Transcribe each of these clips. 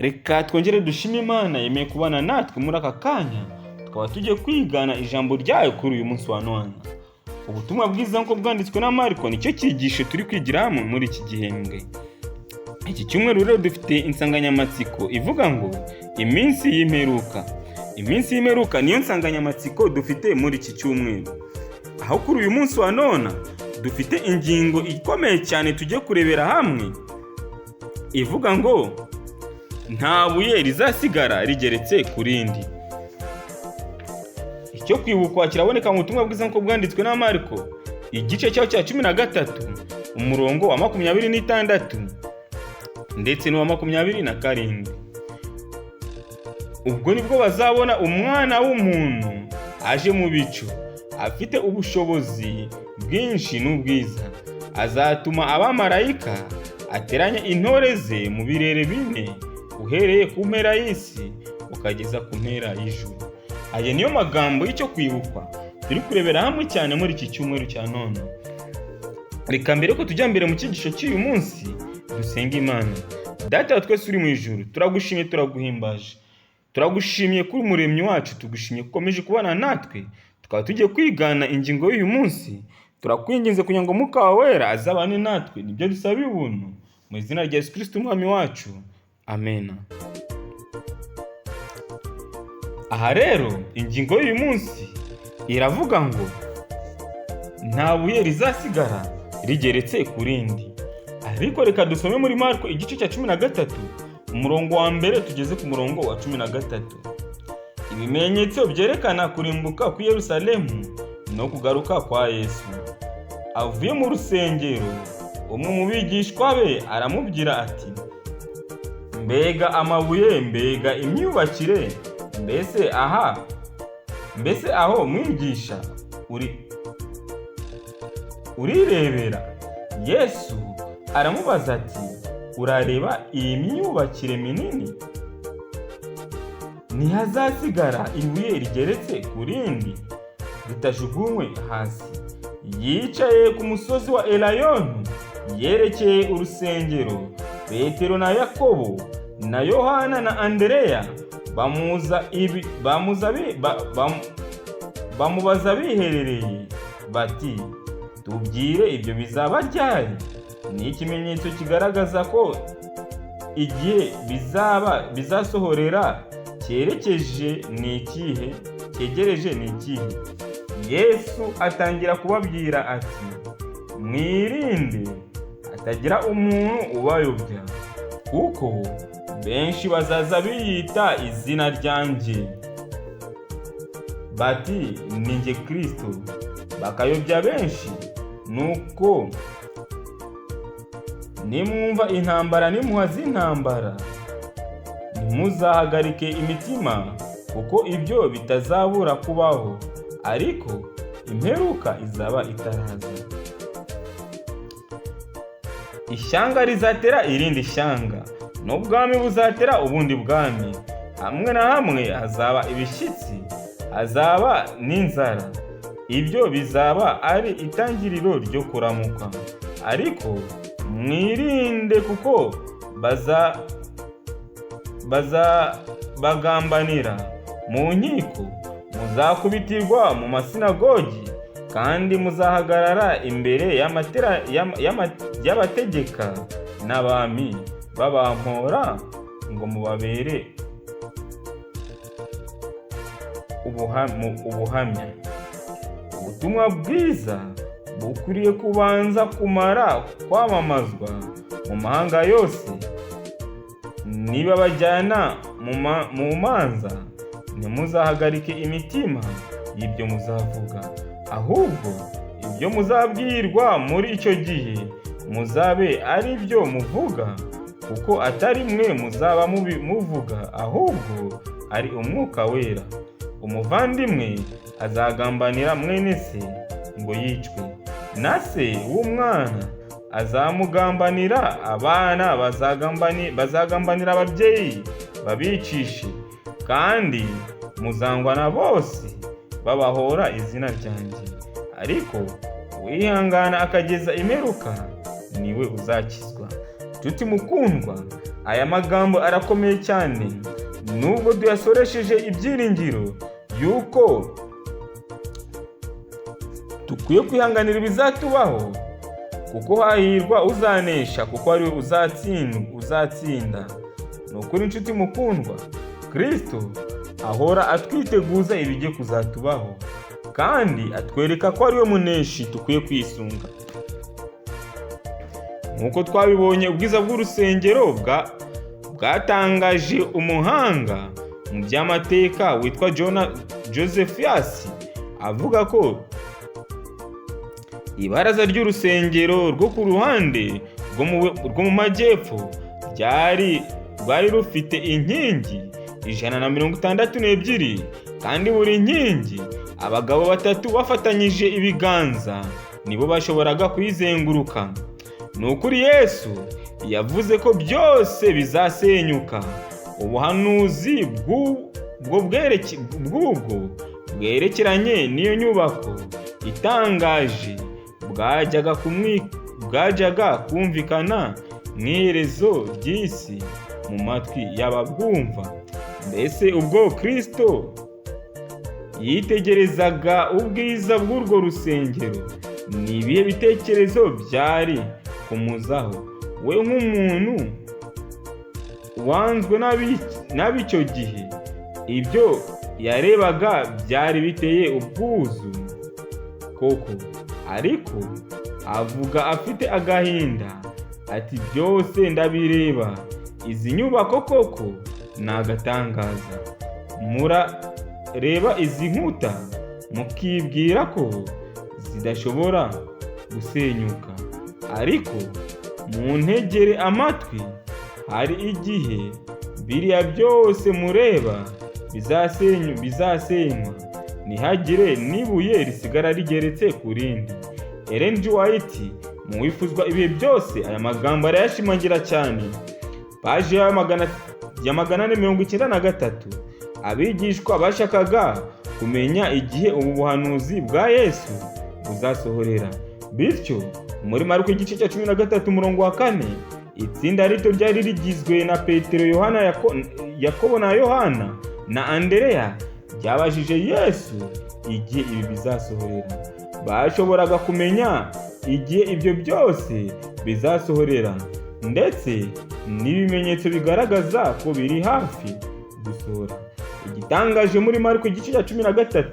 Reka twongere dushime Imana yemeye kubana natwe muri aka kanya, tukaba tugiye kwigana ijambo ryayo kuri uyu munsi wa none. Ubutumwa bwiza nk'uko bwanditswe na Marko nicyo cyigisho turi kwigira hamwe muri iki gihembwe. Iki cyumweru rero dufite insanganyamatsiko ivuga ngo iminsi y'imperuka. Iminsi y'imperuka niyo nsanganyamatsiko dufite muri iki cyumweru. Aho kuri uyu munsi wa none dufite ingingo ikomeye cyane tugiye kurebera hamwe, ivuga ngo nta buye rizasigara rigeretse ku rindi. Icyo kwibukwa kiraboneka mu butumwa bwiza nk'uko bwanditswe na Marko, igice cyaho cya 13, umurongo wa 26 ndetse n'uwa 27. Ubwo nibwo bazabona umwana w'umuntu aje mu bicu, afite ubushobozi bwinshi n'ubwiza. Azatuma abamarayika ateranya intore ze mu birere bine, uhereye ku mpera y'isi ukageza ku mpera y'ijuru. Aya niyo magambo y'icyo kwibukwa turi kurebera hamwe cyane muri iki cyumweru cya none. Reka mbere ko tujya mbere mu cyigisho cy'uyu munsi, dusenga Imana. Data wa twese uri mu ijuru, turagushimye, turaguhimbaje, turagushimiye kuri umuremyi wacu, tugushimye ukomeje kubana natwe. Tukaba tugiye kwigana ingingo y'uyu munsi. Turakwinginze kugira ngo Mwuka wawe wera azabane natwe, nibyo dusabiye ubuntu mu izina rya Yesu Kristo umwami wacu, amen. Aha rero ingingo y'uyu munsi iravuga ngo nta buye rizasigara rigeretse ku rindi. Ariko reka dusome muri Marko igice cya 13, umurongo wa mbere tugeze ku murongo wa 13. Ibimenyetso byerekana kurimbuka ku Yerusalemu no kugaruka kwa Yesu. Avuye mu rusengero, umwe mu bigishwa be aramubwira ati, mbega amabuye, mbega imyubakire, mbese aho mwigisha urirebera? Yesu aramubaza ati, urareba iyi myubakire minini? Ntihazasigara ibuye rigeretse ku rindi ritajugunywe hasi. Yicaye ku musozi wa Elayoni yerekeye urusengero, Petero na Yakobo na Yohana na Andereya bamubaza biherereye bati, tubwire ibyo bizaba ryari? Ni ikimenyetso kigaragaza ko igihe bizasohorera cyegereje ni ikihe? Yesu atangira kubabwira ati, mwirinde hatagira umuntu ubayobya, kuko benshi bazaza biyita izina ryanjye bati ni njye Kristo, bakayobya benshi. Nuko nimwumva intambara n'impuha z'intambara, ntimuzahagarike imitima, kuko ibyo bitazabura kubaho, ariko imperuka izaba itaraza. Ishyanga rizatera irindi shyanga, n'ubwami buzatera ubundi bwami. Hamwe na hamwe hazaba ibishyitsi, hazaba n'inzara. Ibyo bizaba ari itangiriro ryo kuramuka. Ariko mwirinde, kuko bagambanira mu nkiko, muzakubitirwa mu masinagogi, kandi muzahagarara imbere y'abategeka n'abami, babampora ngo mubabere ubuhamya. Ubutumwa bwiza bukwiriye kubanza kumara kwamamazwa mu mahanga yose. Niba bajyana mu manza, ntimuzahagarike imitima y'ibyo muzavuga, ahubwo ibyo muzabwirwa muri icyo gihe muzabe ari byo muvuga, kuko atari mwe muzaba muvuga, ahubwo ari Umwuka wera. Umuvandimwe azagambanira mwene se ngo yicwe, na se w'umwana azamugambanira. Abana bazagambanira ababyeyi babicishe, kandi muzangwa na bose babahora izina ryanjye. Ariko uwihangana akageza imperuka, niwe uzakizwa. Nshuti mukundwa, aya magambo arakomeye cyane, nubwo tuyasoresheje ibyiringiro yuko dukwiye kwihanganira ibizatubaho, kuko hahirwa uzanesha, kuko ari we uzatsinda. Ni ukuri inshuti mukundwa, Kristo ahora atwiteguza ibigiye kuzatubaho, kandi atwereka ko ari we muneshi dukwiye kwisunga. Nk'uko twabibonye, ubwiza bw'urusengero bwatangaje umuhanga mu by'amateka witwa Josephus, avuga ko ibaraza ry'urusengero rwo ku ruhande rwo mu majyepfo rwari rufite inkingi 162, kandi buri nkingi abagabo 3 bafatanyije ibiganza nibo bashoboraga kuyizenguruka. Ni ukuri Yesu yavuze ko byose bizasenyuka. Ubuhanuzi bw'ubwo bwerekeranye n'iyo nyubako itangaje bwajyaga kumvikana nk'iherezo ry'isi mu matwi y'ababwumva. Mbese ubwo Kristo yitegerezaga ubwiza bw'urwo rusengero, ni ibihe bitekerezo byari kumuzaho we nk'umuntu wanzwe n'ab'icyo gihe? Ibyo yarebaga byari biteye ubwuzu koko, ariko avuga afite agahinda ati, byose ndabireba, izi nyubako koko ni agatangaza. Murareba izi nkuta mukibwira ko zidashobora gusenyuka, ariko muntegere amatwi, hari igihe biriya byose mureba bizasenywa, ntihagire n'ibuye risigara rigeretse ku rindi. Ellen G. White mu wifuzwa ibihe byose aya magambo arayashimangira cyane. Paji ya 493, abigishwa bashakaga kumenya igihe ubu buhanuzi bwa Yesu buzasohorera. Bityo muri Mariko igice cya 13 umurongo wa 4, itsinda rito ryari rigizwe na Petero, Yohana, Yakobo na Yohana na Andereya ryabajije Yesu igihe ibi bizasohorera. Bashoboraga kumenya igihe ibyo byose bizasohorera, ndetse n'ibimenyetso bigaragaza ko biri hafi gusohora. Igitangaje muri Mariko igice cya 13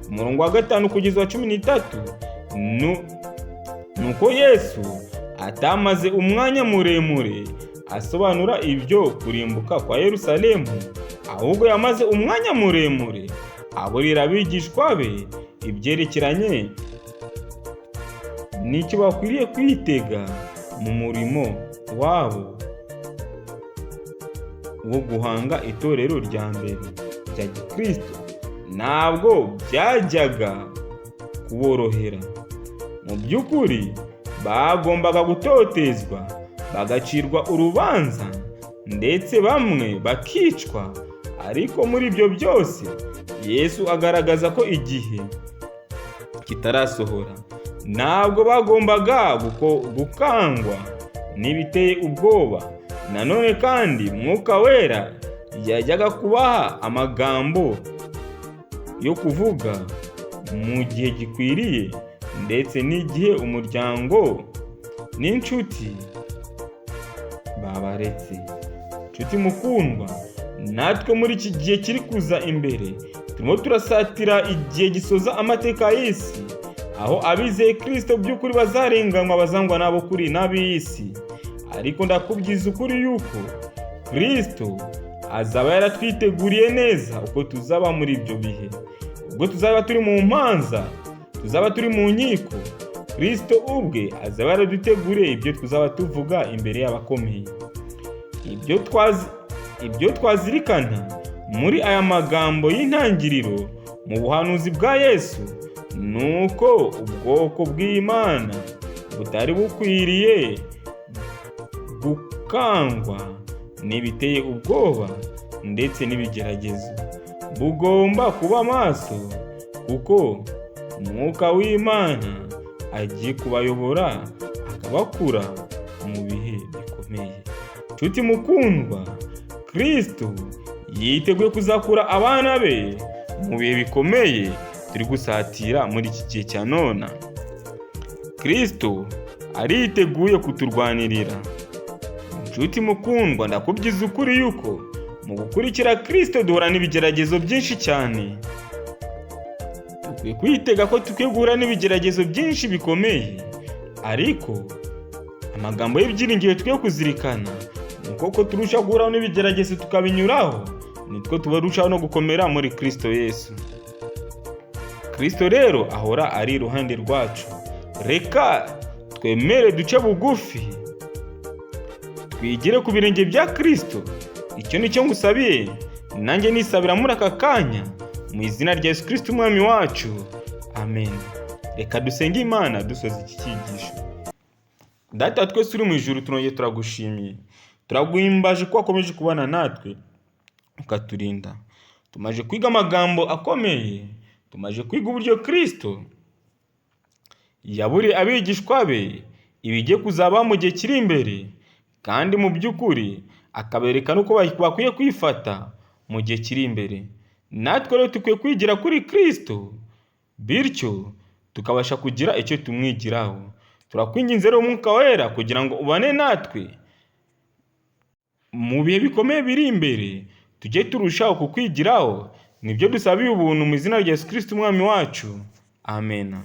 umurongo wa 5 kugeza wa 13, nuko Yesu atamaze umwanya muremure asobanura ibyo kurimbuka kwa Yerusalemu, ahubwo yamaze umwanya muremure aburira abigishwa be ibyerekeranye n'icyo bakwiriye kwitega mu murimo wabo wo guhanga itorero rya mbere rya Gikristo. Ntabwo byajyaga kuborohera. Mu by'ukuri bagombaga gutotezwa, bagacirwa urubanza, ndetse bamwe bakicwa. Ariko muri ibyo byose Yesu agaragaza ko igihe kitarasohora. Ntabwo bagombaga gukangwa n'ibiteye ubwoba. Nanone kandi Mwuka Wera yajyaga kubaha amagambo yo kuvuga mu gihe gikwiriye, ndetse n'igihe umuryango n'inshuti babaretse. Nshuti mukundwa, natwe muri iki gihe kiri kuza imbere turimo turasatira igihe gisoza amateka y'isi, aho abizeye Kristo by'ukuri bazarenganywa, bazangwa n'abo kuri n'ab'isi. Ariko ndakubwiza ukuri yuko Kristo azaba yaratwiteguriye neza uko tuzaba muri ibyo bihe. Ubwo tuzaba turi mu manza, tuzaba turi mu nkiko, Kristo ubwe azaba yaraduteguriye ibyo tuzaba tuvuga imbere y'abakomeye. Ibyo twazirikana muri aya magambo y'intangiriro mu buhanuzi bwa Yesu, nuko ubwoko bw'Imana butari bukwiriye gukangwa n'ibiteye ubwoba ndetse n'ibigeragezo. Bugomba kuba maso, kuko Umwuka w'Imana agiye kubayobora akabakura mu bihe bikomeye. Nshuti mukundwa, Kristo yiteguye kuzakura abana be mu bihe bikomeye turi gusatira muri iki gihe cya none. Kristo ariteguye kuturwanirira. Nshuti mukundwa, ndakubwiza ukuri yuko mu gukurikira Kristo duhura n'ibigeragezo byinshi cyane. Dukwiye kwitega ko tukwiye guhura n'ibigeragezo byinshi bikomeye, ariko amagambo y'ibyiringiro tukwiye kuzirikana nuko ko turushaho guhura n'ibigeragezo tukabinyuraho, nitwo tubarushaho no gukomera muri Kristo Yesu. Kristo rero ahora ari iruhande rwacu. Reka twemere duce bugufi, twigire ku birenge bya Kristo. Icyo ni cyo ngusabiye, nanjye nisabira muri aka kanya, mu izina rya Yesu Kristo umwami wacu. Amen. Reka dusenge Imana dusoza iki cyigisho. Data twese uri mu ijuru, turongeye turagushimiye, turaguhimbaje ko wakomeje kubana natwe ukaturinda. Tumaje kwiga amagambo akomeye, tumaje kwiga uburyo Kristo yaburiye abigishwa be ibigiye kuzaba mu gihe kiri imbere, kandi mu by'ukuri akabereka nuko bakwiye kwifata mu gihe kiri imbere. Natwe rero tukwiye kwigira kuri Kristo, bityo tukabasha kugira icyo tumwigiraho. Turakwinginze rero Umwuka Wera kugira ngo ubane natwe mu bihe bikomeye biri imbere, tujye turushaho kukwigiraho. Nibyo dusabiye ubuntu mu izina rya Yesu Kristo umwami wacu. Amen.